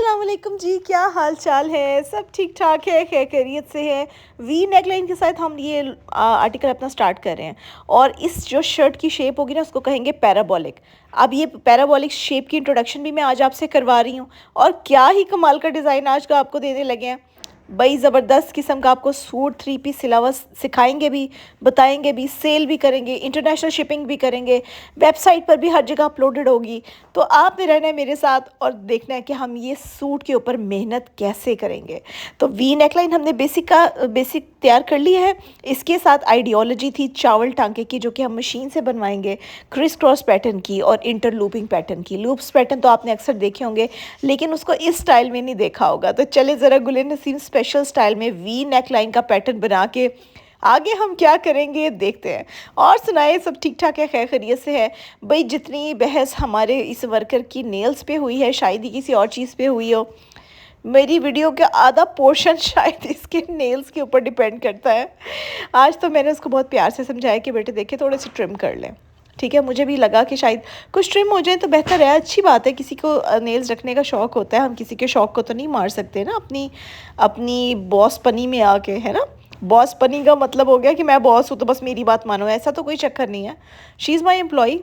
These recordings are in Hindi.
अस्सलाम वालेकुम जी, क्या हाल चाल है? सब ठीक ठाक है, खैर खैरियत से है। वी नेकलाइन के साथ हम ये आर्टिकल अपना स्टार्ट कर रहे हैं और इस जो शर्ट की शेप होगी ना उसको कहेंगे पैराबोलिक। अब ये पैराबोलिक शेप की इंट्रोडक्शन भी मैं आज आपसे करवा रही हूँ और क्या ही कमाल का डिज़ाइन आज का आपको देने लगे हैं। बड़ी ज़बरदस्त किस्म का आपको सूट थ्री पीस सिला हुआ सिखाएंगे भी, बताएंगे भी, सेल भी करेंगे, इंटरनेशनल शिपिंग भी करेंगे, वेबसाइट पर भी हर जगह अपलोडेड होगी। तो आपने रहना है मेरे साथ और देखना है कि हम ये सूट के ऊपर मेहनत कैसे करेंगे। तो वी नेकलाइन हमने बेसिक तैयार कर लिया है। इसके साथ आइडियोलॉजी थी चावल टांके की, जो कि हम मशीन से बनवाएंगे, क्रिस क्रॉस पैटर्न की और इंटरलूपिंग पैटर्न की। लूप्स पैटर्न तो आपने अक्सर देखे होंगे लेकिन उसको इस स्टाइल में नहीं देखा होगा। तो चले ज़रा गुले नसीम स्पेशल स्टाइल में वी नेक लाइन का पैटर्न बना के आगे हम क्या करेंगे देखते हैं। और सुनाए, सब ठीक ठाक है, खैर खैरियत से है? भाई जितनी बहस हमारे इस वर्कर की नेल्स पे हुई है शायद ही किसी और चीज़ पे हुई हो। मेरी वीडियो का आधा पोर्शन शायद इसके नेल्स के ऊपर डिपेंड करता है। आज तो मैंने उसको बहुत प्यार से समझाया कि बेटे देखे थोड़े से ट्रिम कर लें, ठीक है। मुझे भी लगा कि शायद कुछ ट्रिम हो जाए तो बेहतर है, अच्छी बात है। किसी को नेल्स रखने का शौक़ होता है, हम किसी के शौक़ को तो नहीं मार सकते ना अपनी अपनी बॉस पनी में आके, है ना। बॉस पनी का मतलब हो गया कि मैं बॉस हूँ तो बस मेरी बात मानो, ऐसा तो कोई चक्कर नहीं है। शी इज़ माई एम्प्लॉई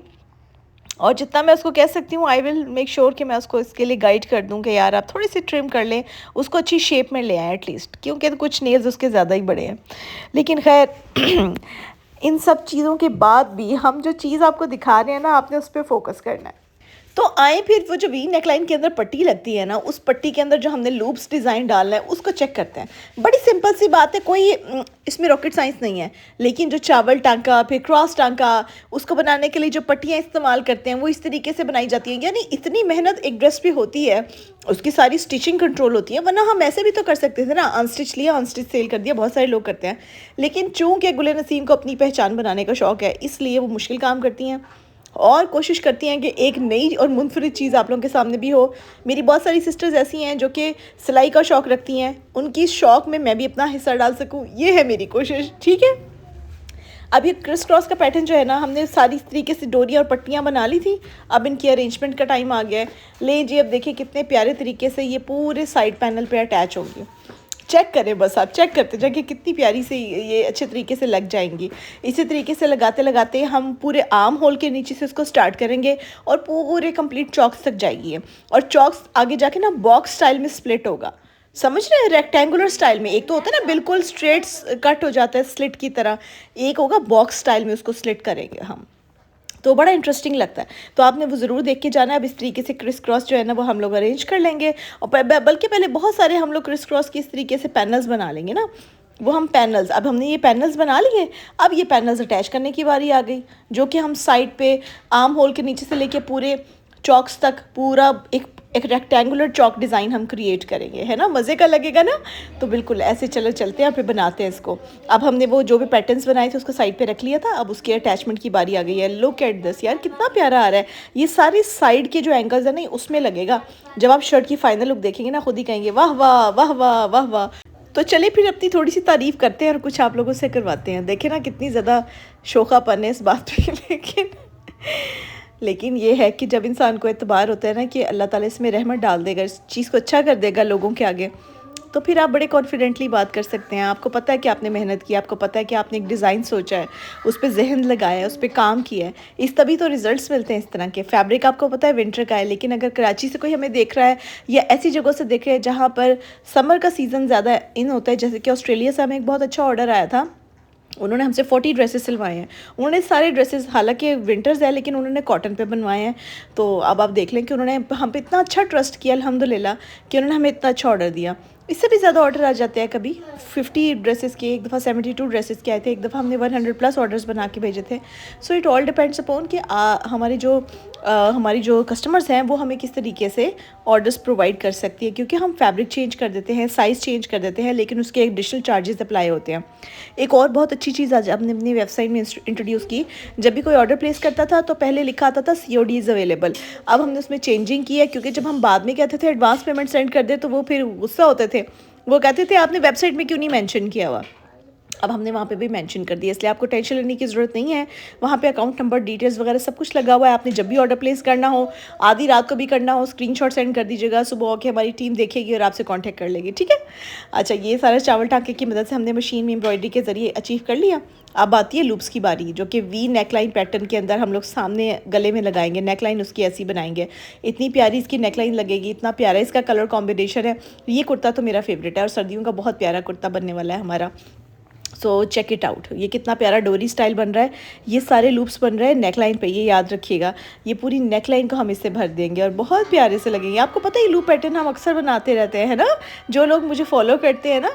और जितना मैं उसको कह सकती हूँ आई विल मेक श्योर कि मैं उसको इसके लिए गाइड कर दूँ कि यार आप थोड़ी सी ट्रिम कर लें, उसको अच्छी शेप में ले आएँ एटलीस्ट, क्योंकि तो कुछ नेल्स उसके ज़्यादा ही बड़े हैं। लेकिन खैर इन सब चीज़ों के बाद भी हम जो चीज़ आपको दिखा रहे हैं ना, आपने उस पर फोकस करना है। तो आए फिर वो जो वी नेकलाइन के अंदर पट्टी लगती है ना, उस पट्टी के अंदर जो हमने लूप्स डिज़ाइन डालना है उसको चेक करते हैं। बड़ी सिंपल सी बात है, कोई इसमें रॉकेट साइंस नहीं है। लेकिन जो चावल टांका फिर क्रॉस टांका उसको बनाने के लिए जो पट्टियाँ इस्तेमाल करते हैं वो इस तरीके से बनाई जाती हैं। यानी इतनी मेहनत एक ड्रेस पे होती है, उसकी सारी स्टिचिंग कंट्रोल होती है। वरना हम ऐसे भी तो कर सकते थे ना, अनस्टिच लिया अनस्टिच सेल कर दिया, बहुत सारे लोग करते हैं। लेकिन चूँकि गुले नसीम को अपनी पहचान बनाने का शौक़ है, इसलिए वो मुश्किल काम करती हैं और कोशिश करती हैं कि एक नई और मुनफरिद चीज़ आप लोगों के सामने भी हो। मेरी बहुत सारी सिस्टर्स ऐसी हैं जो कि सिलाई का शौक़ रखती हैं, उनकी शौक़ में मैं भी अपना हिस्सा डाल सकूं, ये है मेरी कोशिश, ठीक है। अब ये क्रिस क्रॉस का पैटर्न जो है ना, हमने सारी इस तरीके से डोरी और पट्टियाँ बना ली थी। अब इनकी अरेंजमेंट का टाइम आ गया है। ले जी, अब देखिए कितने प्यारे तरीके से ये पूरे साइड पैनल पर अटैच होंगी। चेक करें, बस आप चेक करते जाइए कितनी प्यारी से ये अच्छे तरीके से लग जाएंगी। इसी तरीके से लगाते लगाते हम पूरे आर्म होल के नीचे से उसको स्टार्ट करेंगे और पूरे कंप्लीट चॉक्स तक जाएगी। और चॉक्स आगे जाके ना बॉक्स स्टाइल में स्प्लिट होगा, समझ रहे हैं, रेक्टेंगुलर स्टाइल में। एक तो होता है ना बिल्कुल स्ट्रेट कट हो जाता है स्लिट की तरह, एक होगा बॉक्स स्टाइल में, उसको स्लिट करेंगे हम, तो बड़ा इंटरेस्टिंग लगता है। तो आपने वो ज़रूर देख के जाना है। अब इस तरीके से क्रिस क्रॉस जो है ना वो हम लोग अरेंज कर लेंगे और बल्कि पहले बहुत सारे हम लोग क्रिस क्रॉस की इस तरीके से पैनल्स बना लेंगे ना, वो हम पैनल्स, अब हमने ये पैनल्स बना लिए। अब ये पैनल्स अटैच करने की बारी आ गई, जो कि हम साइड पे आर्म होल के नीचे से लेके पूरे चॉक्स तक पूरा एक रेक्टेंगुलर चॉक डिज़ाइन हम क्रिएट करेंगे, है ना। मज़े का लगेगा ना। तो बिल्कुल ऐसे चलते हैं फिर बनाते हैं इसको। अब हमने वो जो भी पैटर्न्स बनाए थे उसको साइड पे रख लिया था, अब उसके अटैचमेंट की बारी आ गई है। लुक एट दिस यार, कितना प्यारा आ रहा है। ये सारे साइड के जो एंगल्स है ना उसमें लगेगा। जब आप शर्ट की फाइनल लुक देखेंगे ना, खुद ही कहेंगे वाह वाह वाह वाह वाह वाह। तो चलिए फिर अपनी थोड़ी सी तारीफ़ करते हैं और कुछ आप लोगों से करवाते हैं। देखें ना कितनी ज़्यादा शोखापन है इस बात पे लेकिन ये है कि जब इंसान को एतबार होता है ना कि अल्लाह ताला इसमें रहमत डाल देगा, इस चीज़ को अच्छा कर देगा लोगों के आगे, तो फिर आप बड़े कॉन्फिडेंटली बात कर सकते हैं। आपको पता है कि आपने मेहनत की, आपको पता है कि आपने एक डिज़ाइन सोचा है, उस पर जहन लगाया है, उस पर काम किया है, इस तभी तो रिजल्ट्स मिलते हैं इस तरह के। फैब्रिक आपको पता है विंटर का है, लेकिन अगर कराची से कोई हमें देख रहा है या ऐसी जगहों से देख रहा है जहाँ पर समर का सीज़न ज़्यादा इन होता है, जैसे कि ऑस्ट्रेलिया से हमें एक बहुत अच्छा ऑर्डर आया था, उन्होंने हमसे 40 ड्रेसेस सिलवाए हैं। उन्होंने सारे ड्रेसेस, हालांकि विंटर्स है लेकिन उन्होंने कॉटन पे बनवाए हैं। तो अब आप देख लें कि उन्होंने हम पे इतना अच्छा ट्रस्ट किया अल्हम्दुलिल्लाह कि उन्होंने हमें इतना अच्छा ऑर्डर दिया। इससे भी ज़्यादा ऑर्डर आ जाते हैं, कभी 50 ड्रेसेस के, एक दफ़ा 72 ड्रेसेस के आए थे, एक दफ़ा हमने 100+ ऑर्डर्स बना के भेजे थे। So it all depends upon कि हमारी जो कस्टमर्स हैं वो हमें किस तरीके से ऑर्डर्स प्रोवाइड कर सकती है, क्योंकि हम फैब्रिक चेंज कर देते हैं, साइज़ चेंज कर देते हैं, लेकिन उसके एडिशनल चार्जेस अप्लाई होते हैं। एक और बहुत अच्छी चीज़ आज हमने अपनी वेबसाइट में इंट्रोड्यूस की। जब भी कोई ऑर्डर प्लेस करता था तो पहले लिखा आता था COD इज़ अवेलेबल। अब हमने उसमें चेंजिंग की है, क्योंकि जब हम बाद में कहते थे एडवांस पेमेंट सेंड कर दे तो वो फिर गुस्सा होते थे, वो कहते थे आपने वेबसाइट में क्यों नहीं मेंशन किया हुआ। अब हमने वहाँ पे भी मेंशन कर दिया, इसलिए आपको टेंशन लेने की ज़रूरत नहीं है। वहाँ पे अकाउंट नंबर, डिटेल्स वगैरह सब कुछ लगा हुआ है। आपने जब भी ऑर्डर प्लेस करना हो, आधी रात को भी करना हो, स्क्रीनशॉट सेंड कर दीजिएगा। सुबह होके हमारी टीम देखेगी और आपसे कांटेक्ट कर लेगी, ठीक है। अच्छा, ये सारा चावल टाँके की मदद से हमने मशीन में एम्ब्रॉयडरी के ज़रिए अचीव कर लिया। अब आती है लूप्स की बारी, जो कि वी नेकलाइन पैटर्न के अंदर हम लोग सामने गले में लगाएंगे। नेकलाइन उसकी ऐसी बनाएंगे, इतनी प्यारी इसकी नेकलाइन लगेगी, इतना प्यारा इसका कलर कॉम्बिनेशन है। ये कुर्ता तो मेरा फेवरेट है और सर्दियों का बहुत प्यारा कुर्ता बनने वाला है हमारा। सो चेक इट आउट, ये कितना प्यारा डोरी स्टाइल बन रहा है। ये सारे लूप्स बन रहे हैं नेकलाइन पे, ये याद रखिएगा। ये पूरी नेकलाइन को हम इससे भर देंगे और बहुत प्यारे से लगेंगे। आपको पता है ये लूप पैटर्न हम अक्सर बनाते रहते हैं ना, जो लोग मुझे फॉलो करते हैं ना,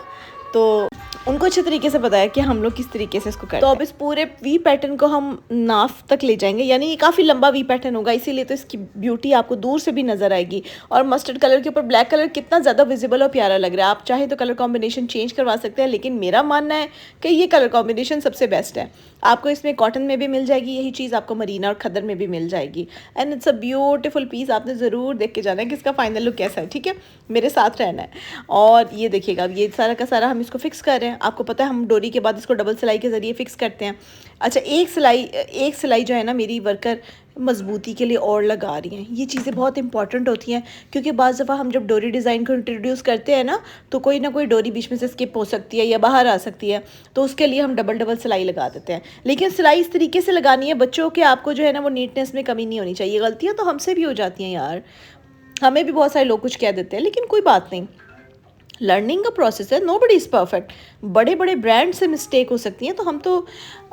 तो उनको अच्छे तरीके से पता है कि हम लोग किस तरीके से इसको करते हैं। तो अब इस पूरे वी पैटर्न को हम नाफ तक ले जाएंगे, यानी ये काफ़ी लंबा वी पैटर्न होगा, इसीलिए तो इसकी ब्यूटी आपको दूर से भी नज़र आएगी। और मस्टर्ड कलर के ऊपर ब्लैक कलर कितना ज़्यादा विजिबल और प्यारा लग रहा है। आप चाहे तो कलर कॉम्बिनेशन चेंज करवा सकते हैं, लेकिन मेरा मानना है कि ये कलर कॉम्बिनेशन सबसे बेस्ट है। आपको इसमें कॉटन में भी मिल जाएगी यही चीज़, आपको मरीना और खदर में भी मिल जाएगी। And it's a beautiful piece. आपने ज़रूर देख के जाना है कि इसका फाइनल लुक कैसा है, ठीक है, मेरे साथ रहना है। और ये देखिएगा, ये सारा का सारा हम इसको फिक्स कर रहे हैं। आपको पता है हम डोरी के बाद इसको डबल सिलाई के ज़रिए फिक्स करते हैं। अच्छा, एक सिलाई जो है ना मेरी वर्कर मजबूती के लिए और लगा रही हैं। ये चीज़ें बहुत इंपॉर्टेंट होती हैं, क्योंकि बाज़ दफ़ा हम जब डोरी डिज़ाइन को इंट्रोड्यूस करते हैं ना, तो कोई ना कोई डोरी बीच में से स्किप हो सकती है या बाहर आ सकती है, तो उसके लिए हम डबल सिलाई लगा देते हैं। लेकिन सिलाई इस तरीके से लगानी है बच्चों के, आपको जो है ना वो नीटनेस में कमी नहीं होनी चाहिए। गलतियाँ तो हमसे भी हो जाती हैं यार, हमें भी बहुत सारे लोग कुछ कह देते हैं, लेकिन कोई बात नहीं, लर्निंग का प्रोसेस है, नोबडी इज़ परफेक्ट। बड़े बड़े ब्रांड से मिस्टेक हो सकती हैं, तो हम तो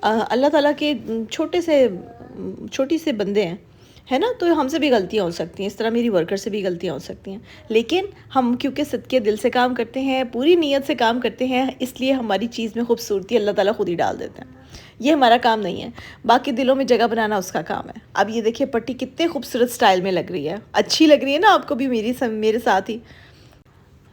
अल्लाह ताला के छोटी से बंदे हैं, है ना, तो हमसे भी गलतियाँ हो सकती हैं। इस तरह मेरी वर्कर से भी गलतियाँ हो सकती हैं, लेकिन हम क्योंकि सदके दिल से काम करते हैं, पूरी नीयत से काम करते हैं, इसलिए हमारी चीज़ में खूबसूरती अल्लाह ताला खुद ही डाल देते हैं। ये हमारा काम नहीं है, बाकी दिलों में जगह बनाना उसका काम है। अब ये देखिए पट्टी कितने खूबसूरत स्टाइल में लग रही है, अच्छी लग रही है ना आपको भी, मेरे साथ ही।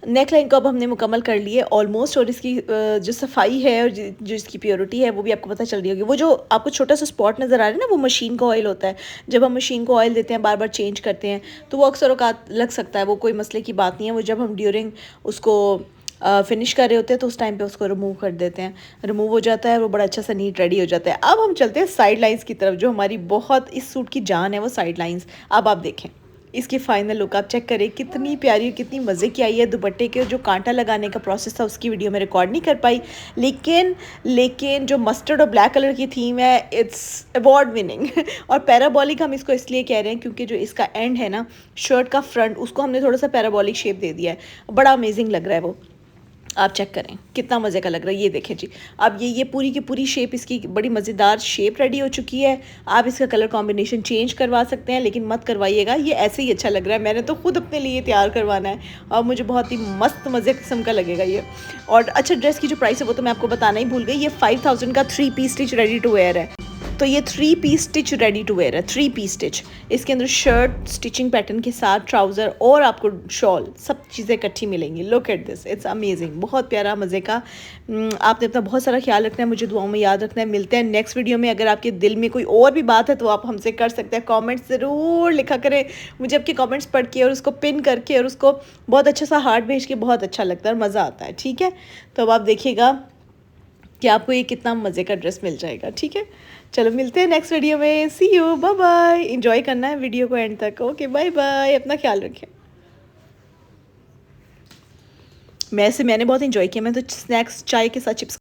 नेक लाइन को अब हमने मुकम्मल कर लिए ऑलमोस्ट, और इसकी जो सफाई है और जो इसकी प्योरिटी है वो भी आपको पता चल रही होगी। वो जो आपको छोटा सा स्पॉट नज़र आ रहा है ना, वो मशीन का ऑयल होता है। जब हम मशीन को ऑयल देते हैं, बार बार चेंज करते हैं, तो वो अक्सर औकात लग सकता है, वो कोई मसले की बात नहीं है। वो जब हम ड्यूरिंग उसको फिनिश कर रहे होते हैं तो उस टाइम पे उसको रिमूव कर देते हैं, रिमूव हो जाता है, वो बड़ा अच्छा सा नीट रेडी हो जाता है। अब हम चलते हैं साइड लाइंस की तरफ, जो हमारी बहुत इस सूट की जान है, वो साइड लाइंस। अब आप देखें इसकी फ़ाइनल लुक, आप चेक करें कितनी प्यारी और कितनी मज़े की आई है। दुपट्टे के जो कांटा लगाने का प्रोसेस था उसकी वीडियो में रिकॉर्ड नहीं कर पाई, लेकिन जो मस्टर्ड और ब्लैक कलर की थीम है, इट्स अवार्ड विनिंग। और पैराबॉलिक हम इसको इसलिए कह रहे हैं क्योंकि जो इसका एंड है ना, शर्ट का फ्रंट, उसको हमने थोड़ा सा पैराबॉलिक शेप दे दिया है, बड़ा अमेजिंग लग रहा है वो। आप चेक करें कितना मज़े का लग रहा है। ये देखें जी, अब ये पूरी की पूरी शेप, इसकी बड़ी मज़ेदार शेप रेडी हो चुकी है। आप इसका कलर कॉम्बिनेशन चेंज करवा सकते हैं, लेकिन मत करवाइएगा, ये ऐसे ही अच्छा लग रहा है। मैंने तो खुद अपने लिए तैयार करवाना है और मुझे बहुत ही मस्त मज़े किस्म का लगेगा ये। और अच्छा, ड्रेस की जो प्राइस है वो तो मैं आपको बताना ही भूल गई। ये 5000 का 3 piece stitch ready to wear है। तो ये 3 piece stitch ready to wear है, 3 पीस स्टिच। इसके अंदर शर्ट स्टिचिंग पैटर्न के साथ ट्राउज़र और आपको शॉल, सब चीज़ें इकट्ठी मिलेंगी। Look at this, it's amazing, बहुत प्यारा मज़े का। आपने अपना बहुत सारा ख्याल रखना है, मुझे दुआओं में याद रखना है। मिलते हैं नेक्स्ट वीडियो में। अगर आपके दिल में कोई और भी बात है तो आप हमसे कर सकते हैं, कॉमेंट्स ज़रूर लिखा करें। मुझे आपके कॉमेंट्स पढ़ के और उसको पिन करके और उसको बहुत अच्छा सा हार्ट भेज के बहुत अच्छा लगता है और मज़ा आता है, ठीक है। तो अब आप देखिएगा कि आपको ये कितना मज़े का ड्रेस मिल जाएगा, ठीक है। चलो मिलते हैं नेक्स्ट वीडियो में, सी यू, बाय बाय। एंजॉय करना है वीडियो को एंड तक, ओके, बाय बाय, अपना ख्याल रखें। मैंने बहुत एंजॉय किया, मैं तो स्नैक्स चाय के साथ चिप्स